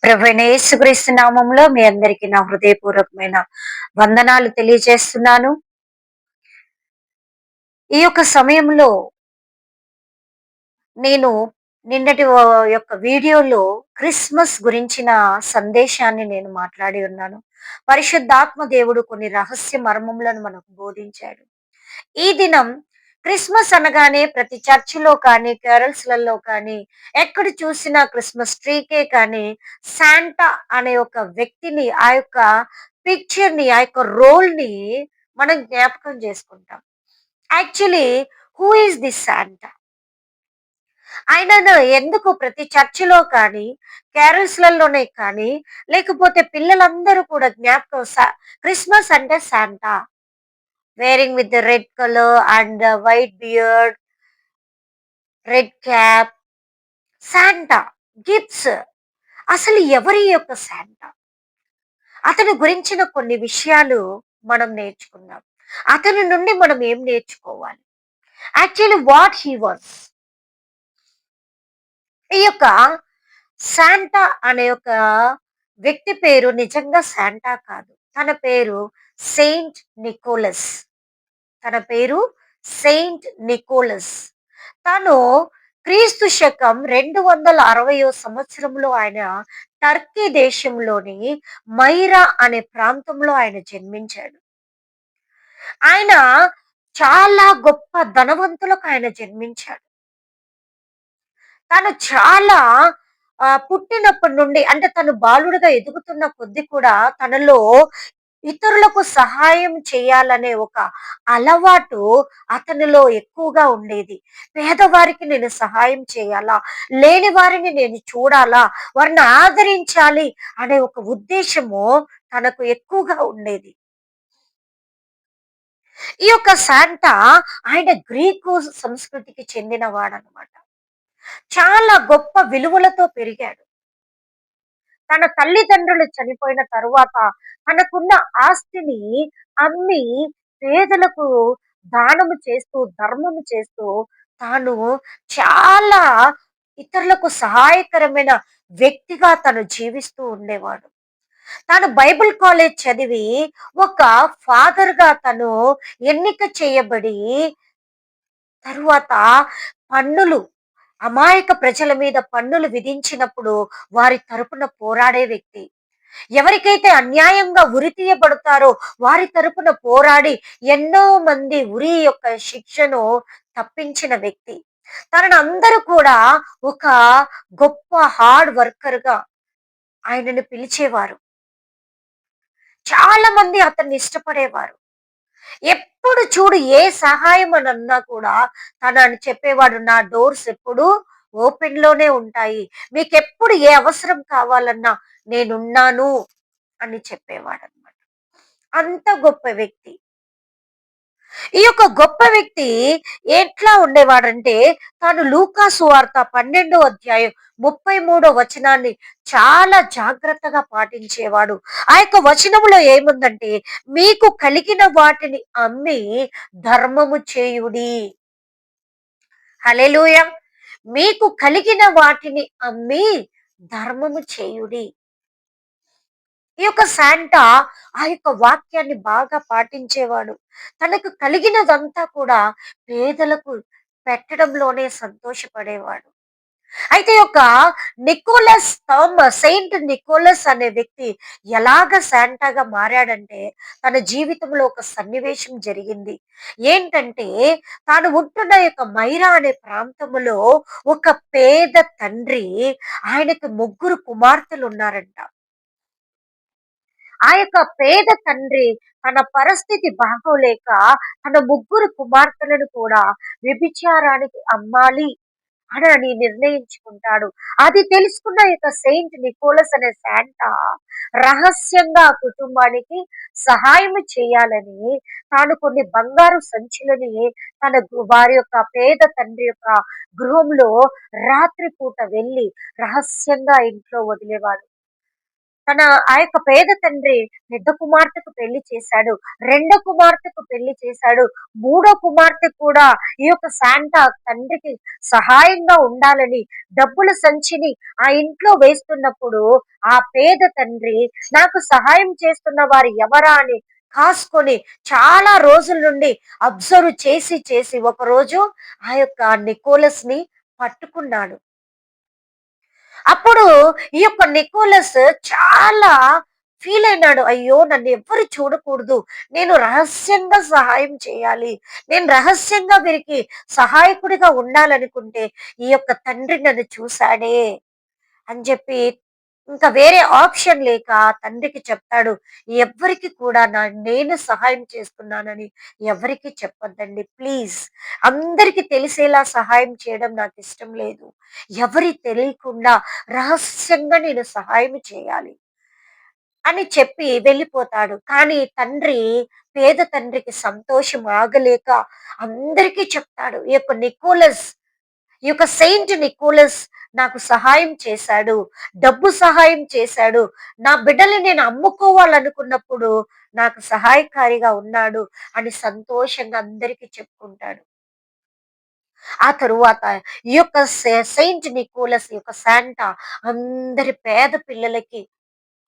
ప్రభువైన యేసుక్రీస్తు నామంలో మీ అందరికీ నా హృదయపూర్వకమైన వందనాలు తెలియజేస్తున్నాను. ఈ యొక్క సమయంలో నేను నిన్నటి యొక్క వీడియోలో క్రిస్మస్ గురించిన సందేశాన్ని నేను మాట్లాడి ఉన్నాను. పరిశుద్ధాత్మ దేవుడు కొన్ని రహస్య మర్మములను మనకు బోధించాడు. ఈ దినం క్రిస్మస్ అనగానే ప్రతి చర్చిలో కానీ, కేరల్స్‌లలో కానీ, ఎక్కడ చూసినా క్రిస్మస్ ట్రీకే కానీ, శాంటా అనే ఒక వ్యక్తిని, ఆ యొక్క పిక్చర్‌ని, ఆ యొక్క రోల్‌ని మనం జ్ఞాపకం చేసుకుంటాం. Actually who is this Santa? ఆయనను ఎందుకు ప్రతి చర్చిలో కానీ, కేరల్స్‌లలోనే కానీ, లేకపోతే పిల్లలందరూ కూడా జ్ఞాపకం క్రిస్మస్ అంటే Santa. Wearing with the red colour and white beard, red cap, Santa, gifts. అసలు ఎవరి యొక్క శాంటా? అతని గురించిన కొన్ని విషయాలు మనం నేర్చుకుందాం. అతని నుండి మనం ఏం నేర్చుకోవాలి? Actually what he was. ఈ యొక్క శాంటా అనే ఒక వ్యక్తి పేరు నిజంగా శాంటా కాదు. తన పేరు సెయింట్ నికోలస్. తన పేరు సెయింట్ నికోలస్. తను క్రీస్తు శకం 260 సంవత్సరంలో ఆయన టర్కీ దేశంలోని మైరా అనే ప్రాంతంలో ఆయన జన్మించాడు. ఆయన చాలా గొప్ప ధనవంతులకు ఆయన జన్మించాడు. తను చాలా పుట్టినప్పటి నుండి అంటే తను బాలుడిగా ఎదుగుతున్న కొద్దీ కూడా తనలో ఇతరులకు సహాయం చేయాలనే ఒక అలవాటు అతనిలో ఎక్కువగా ఉండేది. పేదవారికి నేను సహాయం చేయాలా, లేని వారిని నేను చూడాలా, వారిని ఆదరించాలి అనే ఒక ఉద్దేశము తనకు ఎక్కువగా ఉండేది. ఈ యొక్క శాంటా ఆయన గ్రీకు సంస్కృతికి చెందినవాడనమాట. చాలా గొప్ప విలువలతో పెరిగాడు. తన తల్లిదండ్రులు చనిపోయిన తరువాత తనకున్న ఆస్తిని అమ్మి పేదలకు దానము చేస్తూ, ధర్మము చేస్తూ తాను చాలా ఇతరులకు సహాయకరమైన వ్యక్తిగా తను జీవిస్తూ ఉండేవాడు. తాను బైబిల్ కాలేజ్ చదివి ఒక ఫాదర్‌గా తను ఎన్నిక చేయబడి తరువాత పన్నులు అమాయక ప్రజల మీద పన్నులు విధించినప్పుడు వారి తరపున పోరాడే వ్యక్తి. ఎవరికైతే అన్యాయంగా ఉరి తీయబడతారో వారి తరపున పోరాడి ఎన్నో మంది ఉరి యొక్క శిక్షను తప్పించిన వ్యక్తి. తనను అందరూ కూడా ఒక గొప్ప హార్డ్ వర్కర్‌గా ఆయనను పిలిచేవారు. చాలా మంది అతన్ని ఇష్టపడేవారు. ఎప్పుడు చూడు ఏ సహాయం అని అన్నా కూడా తనని చెప్పేవాడు, నా డోర్స్ ఎప్పుడు ఓపెన్ లోనే ఉంటాయి. మీకెప్పుడు ఏ అవసరం కావాలన్నా నేనున్నాను అని చెప్పేవాడన్నమాట. అంత గొప్ప వ్యక్తి. ఈ యొక్క గొప్ప వ్యక్తి ఎట్లా ఉండేవాడంటే తాను లూకా సువార్త 12వ అధ్యాయం 33వ వచనాన్ని చాలా జాగ్రత్తగా పాటించేవాడు. ఆ యొక్క వచనములో ఏముందంటే మీకు కలిగిన వాటిని అమ్మి ధర్మము చేయుడి. హల్లెలూయా! మీకు కలిగిన వాటిని అమ్మి ధర్మము చేయుడి. ఈ యొక్క శాంటా ఆ యొక్క వాక్యాన్ని బాగా పాటించేవాడు. తనకు కలిగినదంతా కూడా పేదలకు పెట్టడంలోనే సంతోషపడేవాడు. అయితే ఈ యొక్క సెయింట్ నికోలస్ అనే వ్యక్తి ఎలాగ శాంటాగా మారాడంటే తన జీవితంలో ఒక సన్నివేశం జరిగింది. ఏంటంటే తాను ఉంటున్న యొక్క మైరా అనే ప్రాంతములో ఒక పేద తండ్రి, ఆయనకు ముగ్గురు కుమార్తెలు ఉన్నారంట. ఆ యొక్క పేద తండ్రి తన పరిస్థితి బాగోలేక తన ముగ్గురు కుమార్తెలను కూడా వ్యభిచారానికి అమ్మాలి అని నిర్ణయించుకుంటాడు. అది తెలుసుకున్న ఈ యొక్క సెయింట్ నికోలస్ అనే శాంటా రహస్యంగా ఆ కుటుంబానికి సహాయం చేయాలని తాను కొన్ని బంగారు సంచులని వారి యొక్క పేద తండ్రి యొక్క గృహంలో రాత్రి పూట వెళ్ళి రహస్యంగా ఇంట్లో వదిలేవాడు. తన ఆ యొక్క పేద తండ్రి పెద్ద కుమార్తెకు పెళ్లి చేశాడు. రెండో కుమార్తెకు పెళ్లి చేశాడు. మూడో కుమార్తె కూడా ఈ యొక్క శాంటా తండ్రికి సహాయంగా ఉండాలని డబ్బుల సంచిని ఆ ఇంట్లో వేస్తున్నప్పుడు, ఆ పేద తండ్రి నాకు సహాయం చేస్తున్న వారు ఎవరా అని కాసుకొని చాలా రోజుల నుండి అబ్జర్వ్ చేసి చేసి ఒకరోజు ఆ యొక్క నికోలస్‌ని పట్టుకున్నాడు. అప్పుడు ఈ యొక్క నికోలస్ చాలా ఫీల్ అయినాడు. అయ్యో! నన్ను ఎవ్వరు చూడకూడదు. నేను రహస్యంగా సహాయం చేయాలి. నేను రహస్యంగా వీరికి సహాయకుడిగా ఉండాలనుకుంటే, ఈ యొక్క తండ్రి నన్ను చూసాడే అని చెప్పి ఇంకా వేరే ఆప్షన్ లేక తండ్రికి చెప్తాడు. ఎవ్వరికి కూడా నేను సహాయం చేస్తున్నానని ఎవరికీ చెప్పొద్దండి ప్లీజ్. అందరికి తెలిసేలా సహాయం చేయడం నాకు ఇష్టం లేదు. ఎవరి తెలియకుండా రహస్యంగా నేను సహాయం చేయాలి అని చెప్పి వెళ్ళిపోతాడు. కానీ తండ్రి, పేద తండ్రికి సంతోషం ఆగలేక అందరికీ చెప్తాడు. ఈ యొక్క నికోలస్, ఈ యొక్క సెయింట్ నికోలస్ నాకు సహాయం చేశాడు. డబ్బు సహాయం చేశాడు. నా బిడ్డల్ని నేను అమ్ముకోవాలనుకున్నప్పుడు నాకు సహాయకారిగా ఉన్నాడు అని సంతోషంగా అందరికీ చెప్పుకుంటాడు. ఆ తరువాత ఈ యొక్క సెయింట్ నికోలస్, ఈ యొక్క శాంటా అందరి పేద పిల్లలకి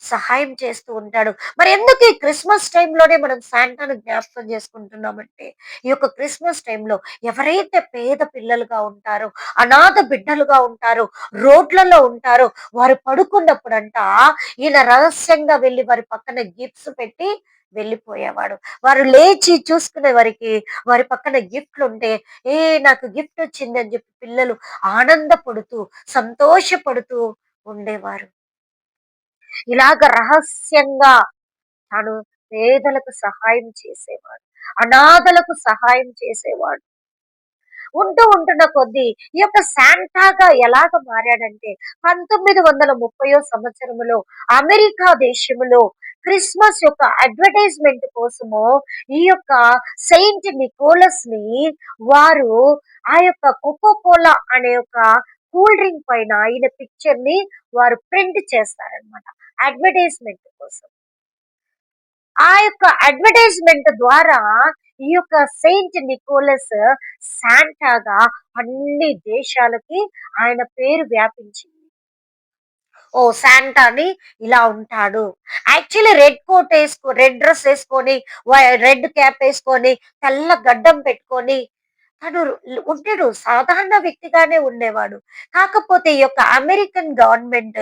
సహాయం చేస్తూ ఉంటాడు. మరి ఎందుకు ఈ క్రిస్మస్ టైంలోనే మనం శాంటాను జ్ఞాపకం చేసుకుంటున్నామంటే, ఈ యొక్క క్రిస్మస్ టైంలో ఎవరైతే పేద పిల్లలుగా ఉంటారో, అనాథ బిడ్డలుగా ఉంటారో, రోడ్లలో ఉంటారో, వారు పడుకున్నప్పుడంట ఈయన రహస్యంగా వెళ్లి వారి పక్కన గిఫ్ట్స్ పెట్టి వెళ్ళిపోయేవాడు. వారు లేచి చూసుకునే వారికి వారి పక్కన గిఫ్ట్లుంటే, ఏ నాకు గిఫ్ట్ వచ్చింది అని చెప్పి పిల్లలు ఆనందపడుతూ, సంతోషపడుతూ ఉండేవారు. ఇలాగ రహస్యంగా తాను పేదలకు సహాయం చేసేవాడు. అనాథలకు సహాయం చేసేవాడు. ఉంటున్న కొద్దీ ఈ యొక్క శాంటాగా ఎలాగ మారాడంటే 1930 సంవత్సరములో అమెరికా దేశములో క్రిస్మస్ యొక్క అడ్వర్టైజ్మెంట్ కోసము ఈ యొక్క సెయింట్ నికోలస్ ని వారు ఆ యొక్క కోకో కోలా అనే ఒక కూల్ డ్రింక్ పైన ఈయన పిక్చర్ ని వారు ప్రింట్ చేస్తారనమాట అడ్వర్టైజ్మెంట్ కోసం. ఆ యొక్క అడ్వర్టైజ్మెంట్ ద్వారా ఈ యొక్క సెయింట్ నికోలస్ శాంటాగా అన్ని దేశాలకి ఆయన పేరు వ్యాపించింది. ఓ శాంటా అని ఇలా ఉంటాడు. యాక్చువల్లీ రెడ్ డ్రెస్ వేసుకొని, రెడ్ క్యాప్ వేసుకొని, తెల్ల గడ్డం పెట్టుకొని తను ఉంటాడు. సాధారణ వ్యక్తిగానే ఉండేవాడు. కాకపోతే ఈ యొక్క అమెరికన్ గవర్నమెంట్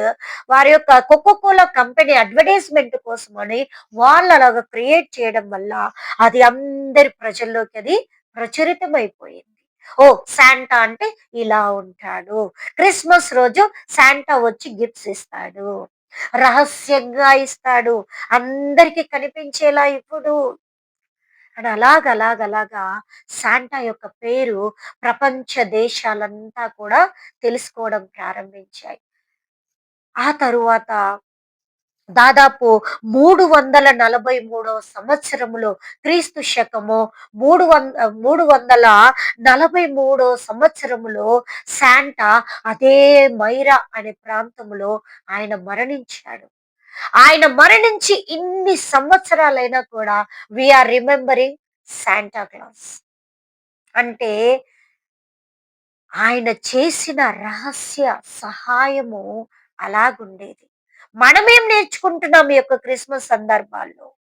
వారి యొక్క కోకో కోలా కంపెనీ అడ్వర్టైజ్మెంట్ కోసమని వాళ్ళు అలాగా క్రియేట్ చేయడం వల్ల అది అందరి ప్రజల్లోకి అది ప్రచురితమైపోయింది. ఓ శాంటా అంటే ఇలా ఉంటాడు. క్రిస్మస్ రోజు శాంటా వచ్చి గిఫ్ట్స్ ఇస్తాడు. రహస్యంగా ఇస్తాడు. అందరికి కనిపించేలా ఇవ్వడు. అని అలాగలాగలాగా శాంటా యొక్క పేరు ప్రపంచ దేశాలంతా కూడా తెలుసుకోవడం ప్రారంభించాయి. ఆ తరువాత దాదాపు 343 సంవత్సరములో క్రీస్తు శకము 343 సంవత్సరములో శాంటా అదే మైరా అనే ప్రాంతములో ఆయన మరణించాడు. ఆయన మరణించి ఇన్ని సంవత్సరాలైనా కూడా వీఆర్ రిమెంబరింగ్ శాంటా క్లాస్. అంటే ఆయన చేసిన రహస్య సహాయము అలాగుండేది. మనమేం నేర్చుకుంటున్నాం ఈ యొక్క క్రిస్మస్ సందర్భాల్లో?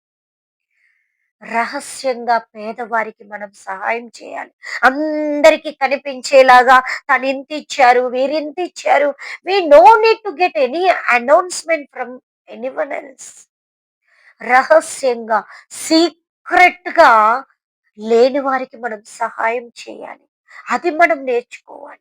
రహస్యంగా పేదవారికి మనం సహాయం చేయాలి. అందరికి కనిపించేలాగా తనింత ఇచ్చారు, వీరింత ఇచ్చారు. We no need to get any announcement from anyone else. రహస్యంగా, సీక్రెట్‌గా లేని వారికి మనం సహాయం చేయాలి. అది మనం నేర్చుకోవాలి.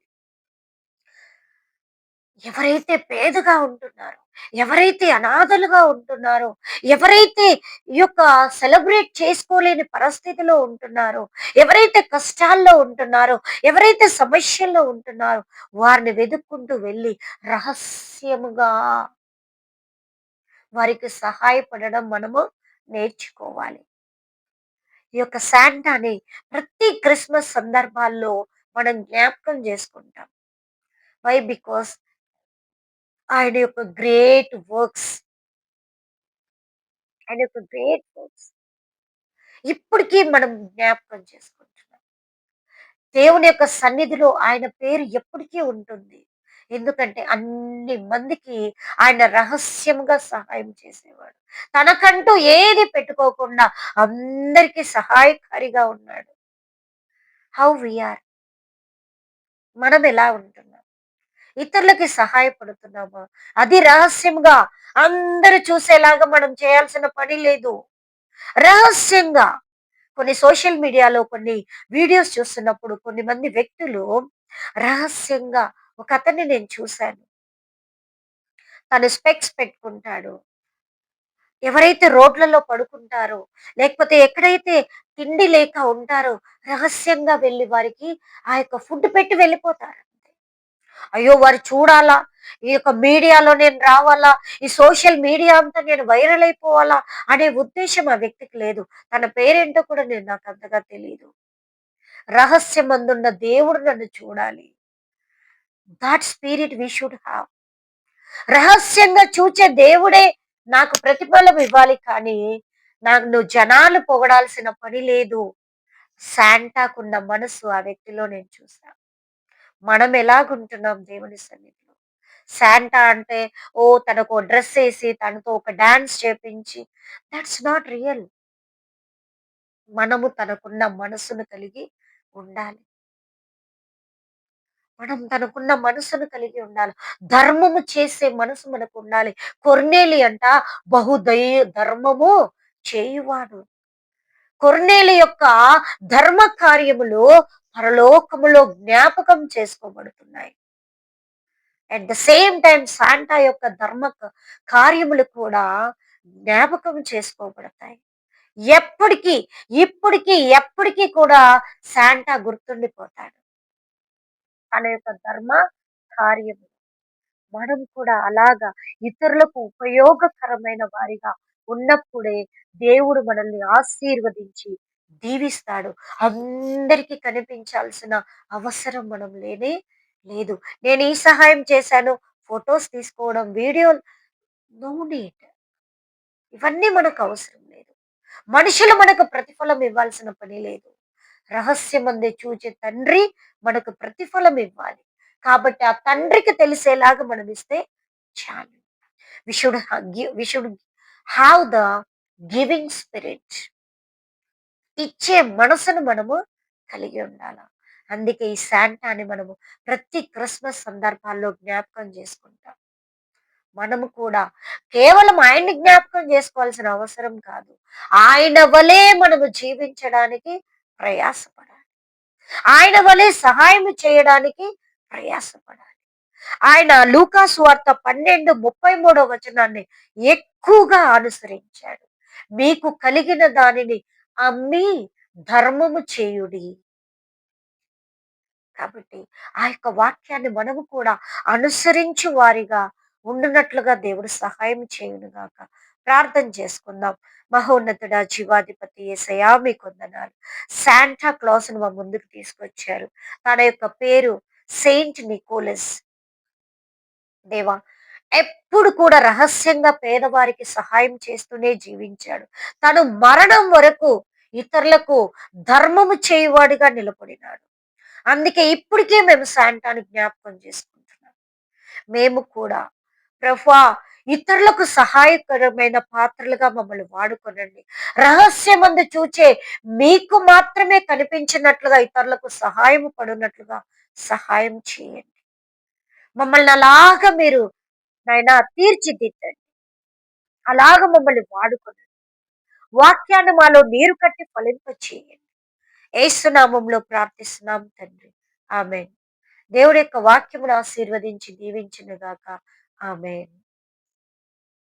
ఎవరైతే పేదగా ఉంటున్నారో, ఎవరైతే అనాథలుగా ఉంటున్నారో, ఎవరైతే ఈ యొక్క సెలబ్రేట్ చేసుకోలేని పరిస్థితిలో ఉంటున్నారో, ఎవరైతే కష్టాల్లో ఉంటున్నారో, ఎవరైతే సమస్యల్లో ఉంటున్నారో, వారిని వెతుక్కుంటూ వెళ్ళి రహస్యముగా వారికి సహాయపడడం మనము నేర్చుకోవాలి. ఈ యొక్క శాంటాని ప్రతి క్రిస్మస్ సందర్భాల్లో మనం జ్ఞాపకం చేసుకుంటాం. వై? బికాస్ ఆయన యొక్క గ్రేట్ వర్క్స్ ఆయన యొక్క గ్రేట్ వర్క్స్ ఇప్పటికీ మనం జ్ఞాపకం చేసుకుంటున్నాం. దేవుని యొక్క సన్నిధిలో ఆయన పేరు ఎప్పటికీ ఉంటుంది. ఎందుకంటే అన్ని మందికి ఆయన రహస్యంగా సహాయం చేసేవాడు. తనకంటూ ఏది పెట్టుకోకుండా అందరికీ సహాయకారిగా ఉన్నాడు. హౌ వి ఆర్, మనం ఎలా ఉంటున్నాం? ఇతరులకి సహాయపడుతున్నామా? అది రహస్యంగా అందరూ చూసేలాగా మనం చేయాల్సిన పని లేదు. రహస్యంగా కొన్ని సోషల్ మీడియాలో కొన్ని వీడియోస్ చూస్తున్నప్పుడు కొన్ని మంది వ్యక్తులు రహస్యంగా ఒక అతన్ని నేను చూశాను. తను స్పెక్స్ పెట్టుకుంటాడు. ఎవరైతే రోడ్లలో పడుకుంటారో, లేకపోతే ఎక్కడైతే తిండి లేక ఉంటారో రహస్యంగా వెళ్లి వారికి ఆ యొక్క ఫుడ్ పెట్టి వెళ్ళిపోతారు. అయ్యో! వారు చూడాలా, ఈ యొక్క మీడియాలో నేను రావాలా, ఈ సోషల్ మీడియా అంతా నేను వైరల్ అయిపోవాలా అనే ఉద్దేశ్యం ఆ వ్యక్తికి లేదు. తన పేరేంటో కూడా నాకు అంతగా తెలీదు. రహస్యమందున్న దేవుడు నన్ను చూడాలి. That spirit we should have. రహస్యంగా చూచే దేవుడే నాకు ప్రతిఫలం ఇవ్వాలి కానీ, నన్ను జనాలు పొగడాల్సిన పని లేదు. శాంటాకున్న మనసు ఆ వ్యక్తిలో నేను చూసా. మనం ఎలాగుంటున్నాం దేవుని సన్నిధిలో? శాంటా అంటే తనకు డ్రెస్ ఏసి, తనతో ఒక డాన్స్ చేపించి దట్స్ నాట్ రియల్. మనము తనకున్న మనసును కలిగి ఉండాలి. మనం తనకున్న మనసును కలిగి ఉండాలి. ధర్మము చేసే మనసు మనకుండాలి. కొర్నేలి అంట ధర్మము చేయువాడు. కొర్నేలి యొక్క ధర్మ కార్యములు పరలోకములో జ్ఞాపకం చేసుకోబడుతున్నాయి. At the same time Santa యొక్క కార్యములు కూడా జ్ఞాపకం చేసుకోబడతాయి. ఎప్పటికీ, ఇప్పటికీ, ఎప్పటికీ కూడా శాంటా గుర్తుండిపోతాడు. తన యొక్క కార్యము. మనం కూడా అలాగా ఇతరులకు ఉపయోగకరమైన వారిగా ఉన్నప్పుడే దేవుడు మనల్ని ఆశీర్వదించి దీవిస్తాడు. అందరికీ కనిపించాల్సిన అవసరం మనం లేనే లేదు. నేను ఈ సహాయం చేశాను, ఫోటోస్ తీసుకోవడం, వీడియోలు, నో నీడ్. ఇవన్నీ మనకు అవసరం లేదు. మనుషులు మనకు ప్రతిఫలం ఇవ్వాల్సిన పని లేదు. రహస్యమందే చూచే తండ్రి మనకు ప్రతిఫలం ఇవ్వాలి. కాబట్టి ఆ తండ్రికి తెలిసేలాగా మనం ఇస్తే చాలు. We should we should have the giving spirit. ఇచ్చే మనసును మనము కలిగి ఉండాల. అందుకే ఈ శాంటాని మనము ప్రతి క్రిస్మస్ సందర్భాల్లో జ్ఞాపకం చేసుకుంటాం. మనము కూడా కేవలం ఆయన్ని జ్ఞాపకం చేసుకోవాల్సిన అవసరం కాదు. ఆయన వలే మనము జీవించడానికి ప్రయాసపడాలి. ఆయన వలె సహాయం చేయడానికి ప్రయాసపడాలి. ఆయన లూకా సువార్త 12:33 ఎక్కువగా అనుసరించాడు. మీకు కలిగిన దానిని అమ్మి ధర్మము చేయుడి. కాబట్టి ఆ యొక్క వాక్యాన్ని మనము కూడా అనుసరించు వారిగా ఉండునట్లుగా దేవుడు సహాయం చేయును గాక. ప్రార్థన చేసుకుందాం. మహోన్నతుడా, జీవాధిపతి యేసయ్యా మీకు వందనాలు. శాంటా క్లాస్‌ను మా ముందుకు తీసుకొచ్చారు. తన యొక్క పేరు సెయింట్ నికోలస్. దేవా, ఎప్పుడు కూడా రహస్యంగా పేదవారికి సహాయం చేస్తూనే జీవించాడు. తను మరణం వరకు ఇతరులకు ధర్మము చేయువాడిగా నిలబడినాడు. అందుకే ఇప్పటికే మేము శాంటాను జ్ఞాపకం చేసుకుంటున్నాం. మేము కూడా ప్రభువా, ఇతరులకు సహాయకరమైన పాత్రలుగా మమ్మల్ని వాడుకొనండి. రహస్యమందు చూచే మీకు మాత్రమే కనిపించినట్లుగా ఇతరులకు సహాయం పడినట్లుగా సహాయం చేయండి. మమ్మల్ని అలాగా మీరు నాయనా తీర్చిదిద్దండి. అలాగ మమ్మల్ని వాడుకొనండి. వాక్యాన్ని మాలో నీరు కట్టి ఫలింప చేయండి. యేసు నామములో ప్రార్థిస్తున్నాం తండ్రి. ఆమేన్. దేవుడి యొక్క వాక్యమును ఆశీర్వదించి దీవించును గాక. ఆమేన్.